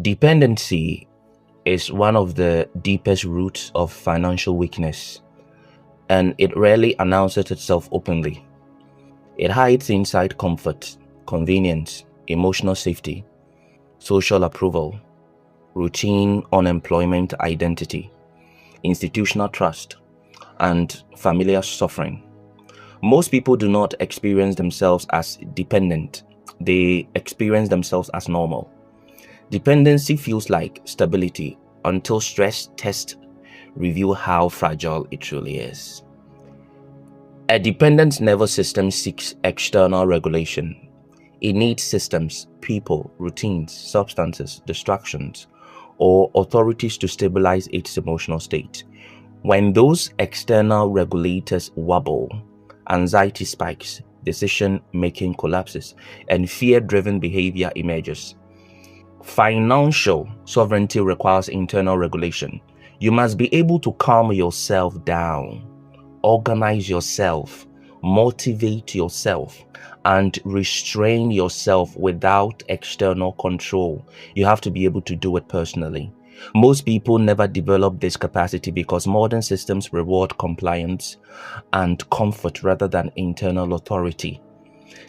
Dependency is one of the deepest roots of financial weakness, and it rarely announces itself openly. It hides inside comfort, convenience, emotional safety, social approval, routine unemployment identity, institutional trust, and familiar suffering. Most people do not experience themselves as dependent, they experience themselves as normal. Dependency feels like stability until stress tests reveal how fragile it truly is. A dependent nervous system seeks external regulation. It needs systems, people, routines, substances, distractions, or authorities to stabilize its emotional state. When those external regulators wobble, anxiety spikes, decision-making collapses, and fear-driven behavior emerges. Financial sovereignty requires internal regulation. You must be able to calm yourself down, organize yourself, motivate yourself, and restrain yourself without external control. You have to be able to do it personally. Most people never develop this capacity because modern systems reward compliance and comfort rather than internal authority.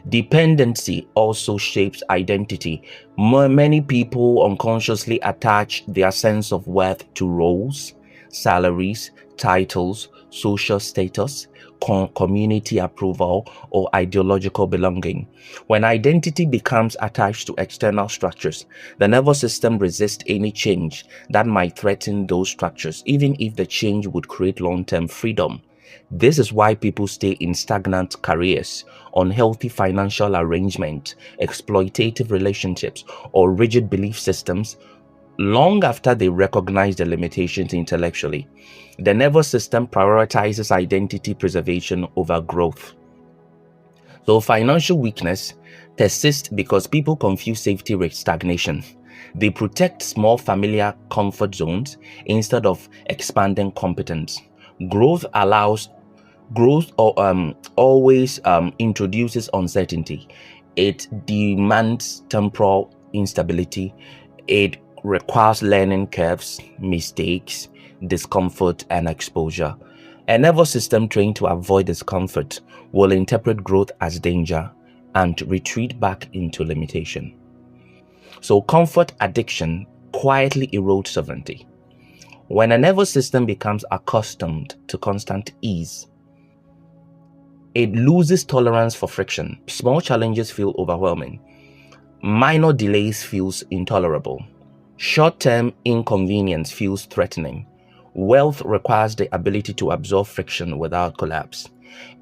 Dependency also shapes identity. Many people unconsciously attach their sense of worth to roles, salaries, titles, social status, community approval, or ideological belonging. When identity becomes attached to external structures, the nervous system resists any change that might threaten those structures, even if the change would create long-term freedom. This is why people stay in stagnant careers, unhealthy financial arrangement, exploitative relationships, or rigid belief systems long after they recognize the limitations intellectually. The nervous system prioritizes identity preservation over growth. So financial weakness persists because people confuse safety with stagnation. They protect small familiar comfort zones instead of expanding competence. Growth always introduces uncertainty. It demands temporal instability. It requires learning curves, mistakes, discomfort, and exposure. A nervous system trained to avoid discomfort will interpret growth as danger and retreat back into limitation. So comfort addiction quietly erodes sovereignty. When a nervous system becomes accustomed to constant ease, it loses tolerance for friction. Small challenges feel overwhelming. Minor delays feels intolerable. Short-term inconvenience feels threatening. Wealth requires the ability to absorb friction without collapse.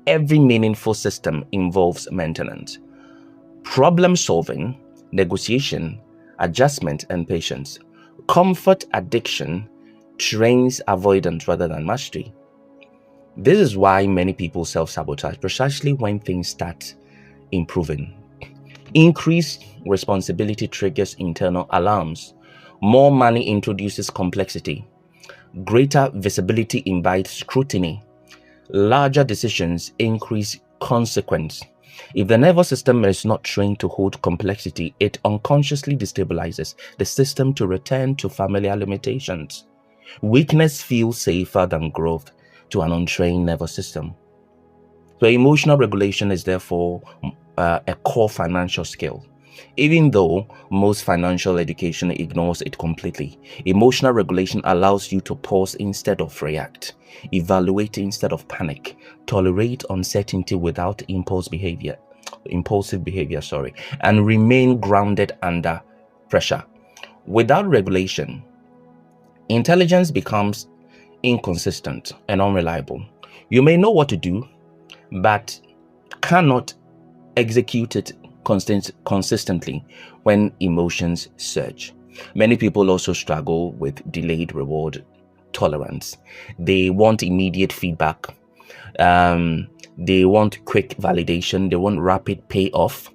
Every meaningful system involves maintenance, problem solving, negotiation, adjustment, and patience. Comfort addiction trains avoidance rather than mastery. This is why many people self-sabotage precisely when things start improving. Increased responsibility triggers internal alarms. More money introduces complexity. Greater visibility invites scrutiny. Larger decisions increase consequence. If the nervous system is not trained to hold complexity, it unconsciously destabilizes the system to return to familiar limitations. Weakness feels safer than growth to an untrained nervous system. So emotional regulation is therefore a core financial skill. Even though most financial education ignores it completely, emotional regulation allows you to pause instead of react, evaluate instead of panic, tolerate uncertainty without impulsive behavior, and remain grounded under pressure. Without regulation, intelligence becomes inconsistent and unreliable. You may know what to do, but cannot execute it consistently when emotions surge. Many people also struggle with delayed reward tolerance. They want immediate feedback. They want quick validation. They want rapid payoff.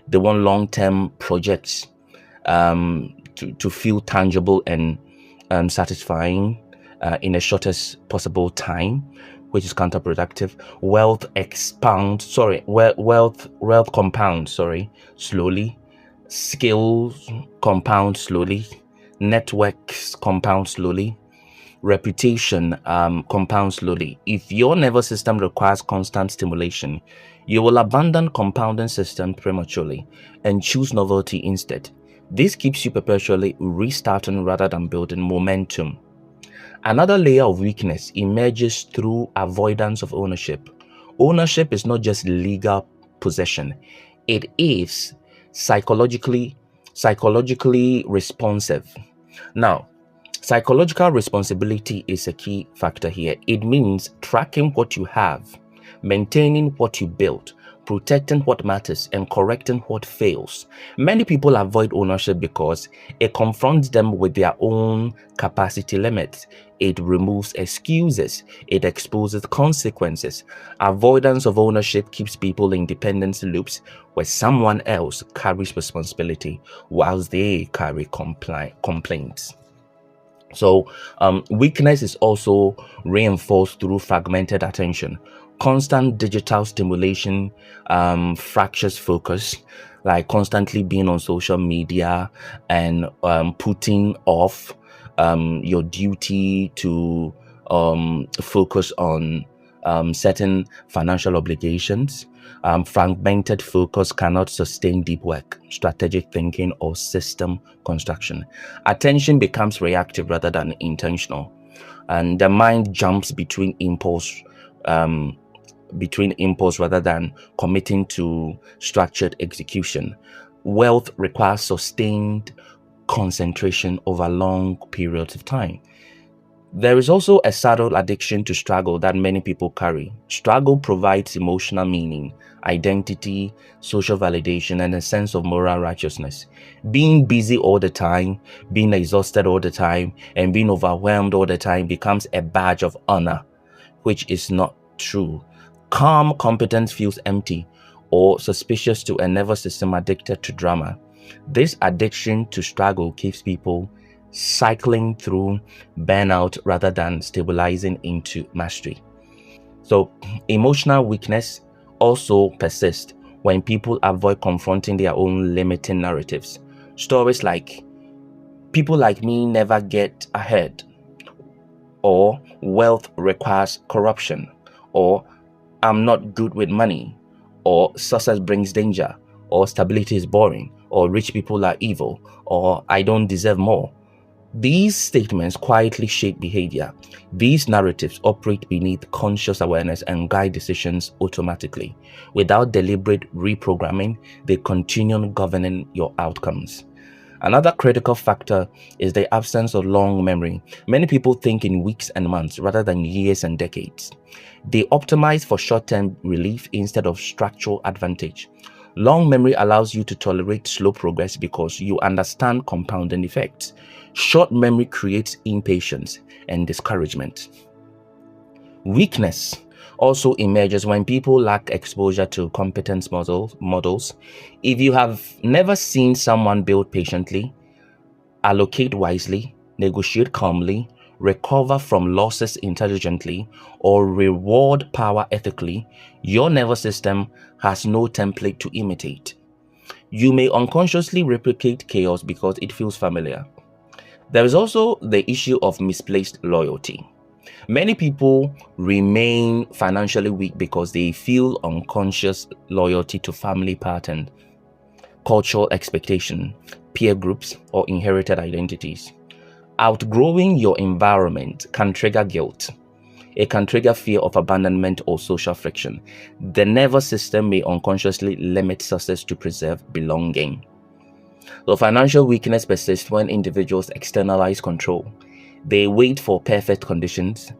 They want long-term projects to feel tangible and satisfying in the shortest possible time, which is counterproductive. Wealth compounds slowly. Skills compound slowly. Networks compound slowly. Reputation compounds slowly. If your nervous system requires constant stimulation, you will abandon compounding system prematurely and choose novelty instead. This keeps you perpetually restarting rather than building momentum. Another layer of weakness emerges through avoidance of ownership. Ownership is not just legal possession, it is psychologically responsive. Now, psychological responsibility is a key factor here. It means tracking what you have, maintaining what you built, protecting what matters, and correcting what fails. Many people avoid ownership because it confronts them with their own capacity limits. It removes excuses. It exposes consequences. Avoidance of ownership keeps people in dependency loops where someone else carries responsibility whilst they carry complaints. So weakness is also reinforced through fragmented attention. Constant digital stimulation fractures focus, like constantly being on social media and putting off your duty to focus on certain financial obligations. Fragmented focus cannot sustain deep work, strategic thinking, or system construction. Attention becomes reactive rather than intentional, and the mind jumps between impulse rather than committing to structured execution. Wealth requires sustained concentration over long periods of time. There is also a subtle addiction to struggle that many people carry. Struggle provides emotional meaning, identity, social validation, and a sense of moral righteousness. Being busy all the time, being exhausted all the time, and being overwhelmed all the time becomes a badge of honor, which is not true. Calm competence feels empty or suspicious to a nervous system addicted to drama. This addiction to struggle keeps people cycling through burnout rather than stabilizing into mastery. So, emotional weakness also persists when people avoid confronting their own limiting narratives. Stories like, people like me never get ahead, or wealth requires corruption, or I'm not good with money, or success brings danger, or stability is boring, or rich people are evil, or I don't deserve more. These statements quietly shape behavior. These narratives operate beneath conscious awareness and guide decisions automatically. Without deliberate reprogramming, they continue governing your outcomes. Another critical factor is the absence of long memory. Many people think in weeks and months rather than years and decades. They optimize for short-term relief instead of structural advantage. Long memory allows you to tolerate slow progress because you understand compounding effects. Short memory creates impatience and discouragement. Weakness also emerges when people lack exposure to competence models. If you have never seen someone build patiently, allocate wisely, negotiate calmly, recover from losses intelligently, or reward power ethically, your nervous system has no template to imitate. You may unconsciously replicate chaos because it feels familiar. There is also the issue of misplaced loyalty. Many people remain financially weak because they feel unconscious loyalty to family pattern, cultural expectation, peer groups, or inherited identities. Outgrowing your environment can trigger guilt. It can trigger fear of abandonment or social friction. The nervous system may unconsciously limit success to preserve belonging. So financial weakness persists when individuals externalize control. They wait for perfect conditions,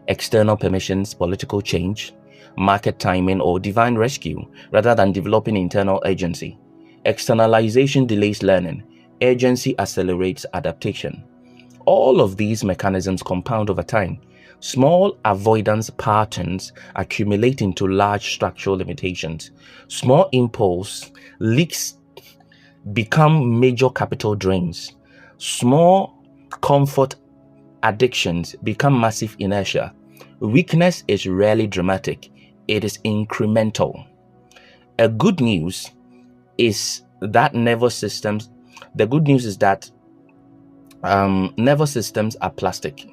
external permissions, political change, market timing, or divine rescue, rather than developing internal agency. Externalization delays learning. Agency accelerates adaptation. All of these mechanisms compound over time. Small avoidance patterns accumulate into large structural limitations. Small impulse leaks become major capital drains. Small comfort addictions become massive inertia. Weakness is rarely dramatic, it is incremental. The good news is that Nervous systems are plastic.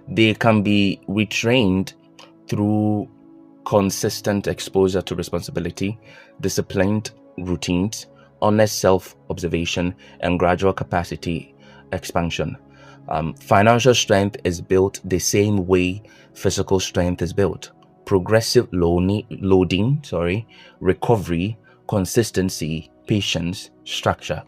They can be retrained through consistent exposure to responsibility, disciplined routines, honest self-observation, and gradual capacity expansion. Financial strength is built the same way physical strength is built. Progressive loading, recovery, consistency, patience, structure.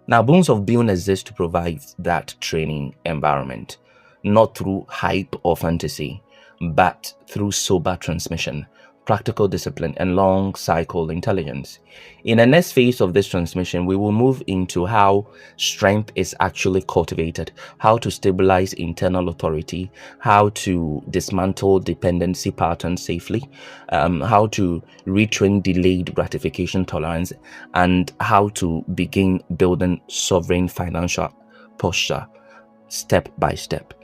Now, Bones of Bune exist to provide that training environment, not through hype or fantasy, but through sober transmission, practical discipline, and long cycle intelligence. In the next phase of this transmission, we will move into how strength is actually cultivated, how to stabilize internal authority, how to dismantle dependency patterns safely, how to retrain delayed gratification tolerance, and how to begin building sovereign financial posture step by step.